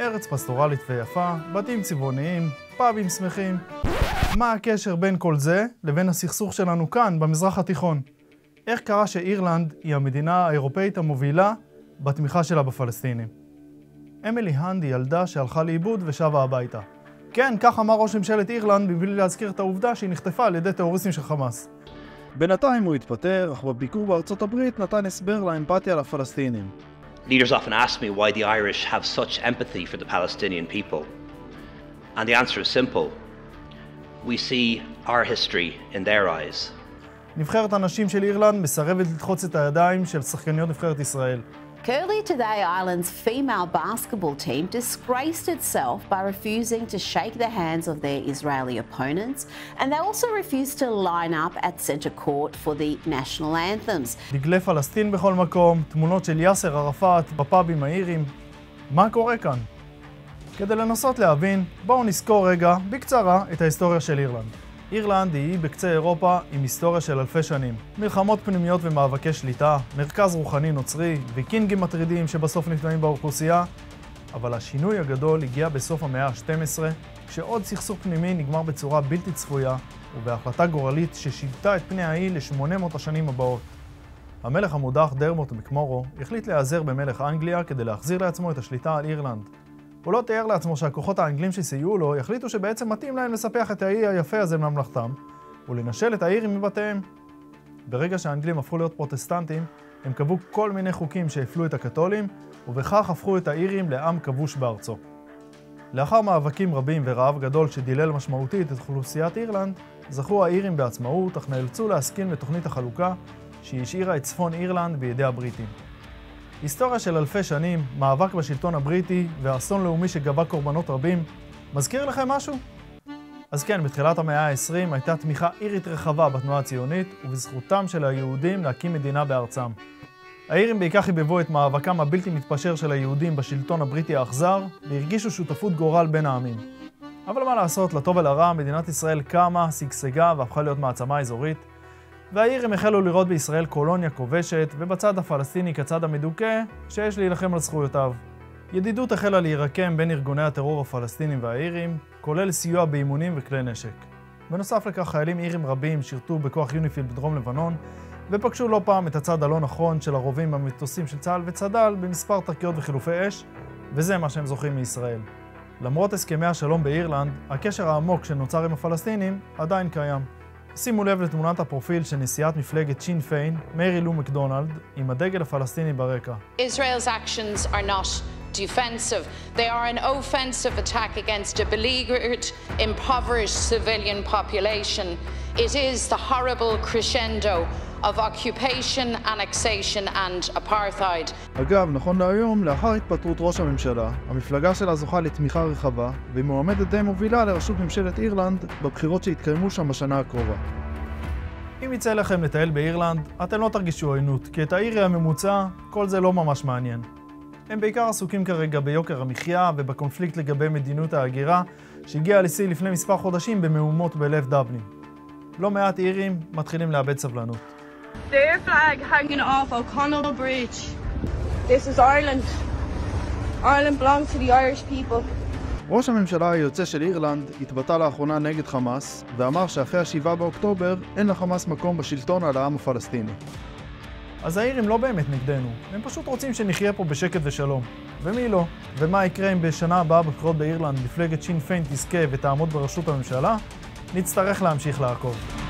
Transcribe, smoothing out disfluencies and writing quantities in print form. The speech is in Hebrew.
ארץ פסטורלית ויפה, בתים צבעוניים, פאבים שמחים. מה הקשר בין כל זה לבין הסכסוך שלנו כאן, במזרח התיכון? איך קרה שאירלנד היא המדינה האירופאית המובילה בתמיכה שלה בפלסטינים? אמילי הנד היא ילדה שהלכה לאיבוד ושבה הביתה. כן, כך אמר ראש ממשלת אירלנד מבלי להזכיר את העובדה שהיא נחטפה על ידי טרוריסטים של חמאס. בינתיים הוא התפטר, אך בביקור בארצות הברית נתן הסבר לאמפתיה לפלסטינים. Leaders often ask me why the Irish have such empathy for the Palestinian people. And the answer is simple. We see our history in their eyes. נבחרת הנשים של אירלנד מסרבת לדחוץ את הידיים של שחקניות נבחרת ישראל. Earlier today, Ireland's female basketball team disgraced itself by refusing to shake the hands of their Israeli opponents, and they also refused to line up at centre court for the national anthems. דגלי פלסטין בכל מקום, תמונות של יאסר ערפאת בפאבים האירים. מה קורה כאן? כדי לנסות להבין, בואו נזכור רגע, בקצרה, את ההיסטוריה של אירלנד. אירלנד היא בקצה אירופה עם היסטוריה של אלפי שנים. מלחמות פנימיות ומאבקי שליטה, מרכז רוחני נוצרי וקינגים מטרידים שבסוף נפגעים באוכלוסייה. אבל השינוי הגדול הגיע בסוף המאה ה-12, כשעוד סכסוך פנימי נגמר בצורה בלתי צפויה, ובהחלטה גורלית ששינתה את פני האי ל-800 השנים הבאות. המלך המודח דרמוט מקמורו החליט להיעזר במלך אנגליה כדי להחזיר לעצמו את השליטה על אירלנד. הוא לא תיאר לעצמו שהכוחות האנגלים שסייעו לו יחליטו שבעצם מתאים להם לספח את האי היפה הזה ממלכתם ולנשל את האירים מבתיהם. ברגע שהאנגלים הפכו להיות פרוטסטנטים, הם קבעו כל מיני חוקים שהפלו את הקתולים, ובכך הפכו את האירים לעם כבוש בארצו. לאחר מאבקים רבים ורעב גדול שדילל משמעותית את אוכלוסיית אירלנד, זכו האירים בעצמאות, אך נאלצו להסכים לתוכנית החלוקה שהיא השאירה את צפון אירלנד בידי הבריטים. היסטוריה של אלפי שנים, מאבק בשלטון הבריטי ואסון לאומי שגבה קורבנות רבים, מזכיר לכם משהו? אז כן, בתחילת המאה ה-20 הייתה תמיכה אירית רחבה בתנועה הציונית ובזכותם של היהודים להקים מדינה בארצם. האירים בעיקר חיבבו את מאבקם הבלתי מתפשר של היהודים בשלטון הבריטי האכזר והרגישו שותפות גורל בין העמים. אבל מה לעשות, לטוב ולרע, מדינת ישראל קמה, שגשגה והפכה להיות מעצמה אזורית, והאירים החלו לראות בישראל קולוניה כובשת, ובצד הפלסטיני כצד המדוכא, שיש להילחם על זכויותיו. ידידות החלה להירקם בין ארגוני הטרור הפלסטינים והאירים, כולל סיוע באימונים וכלי נשק. בנוסף לכך, חיילים אירים רבים שירתו בכוח יוניפיל בדרום לבנון, ופגשו לא פעם את הצד הלא נכון של הרובים במטוסים של צה"ל וצד"ל במספר תקריות וחילופי אש, וזה מה שהם זוכרים מישראל. למרות הסכמי השלום באירלנד, הקשר העמוק שנוצר עם הפלסטינים עדיין קיים. שימו לב לתמונת הפרופיל של נשיאת מפלגת שין פיין, מרי לו מקדונלד, עם הדגל הפלסטיני ברקע. Israel's actions are not defensive. They are an offensive attack against a beleaguered, impoverished civilian population. It is the horrible crescendo of occupation, annexation and apartheid. אגב, נכון להיום, לאחר התפטרות ראש הממשלה, המפלגה שלה זוכה לתמיכה רחבה, והיא מועמדת די מובילה לראשות ממשלת אירלנד בבחירות שהתקיימו שם בשנה הקרובה. אם יצא לכם לטייל באירלנד, אתם לא תרגישו עוינות, כי את האירי הממוצע, כל זה לא ממש מעניין. הם בעיקר עסוקים כרגע ביוקר המחיה ובקונפליקט לגבי מדיניות ההגירה, שהגיעה לשיא לפני מספר חודשים במהומות בלב דבלין. לא מעט אירים מתחילים לאבד סבלנות. Their flag hanging off O'Connell Bridge. This is Ireland. Ireland belongs to the Irish people. ראש הממשלה היוצא של אירלנד התבטא לאחרונה נגד חמאס, ואמר שאחרי ה-7 באוקטובר אין לחמאס מקום בשלטון על העם הפלסטיני. אז האירים לא באמת נגדנו, הם פשוט רוצים שנחיה פה בשקט ושלום. ומי לא? ומה יקרה אם בשנה הבאה בבחירות באירלנד מפלגת שין פיין תזכה ותעמוד בראשות הממשלה? נצטרך להמשיך לעקוב.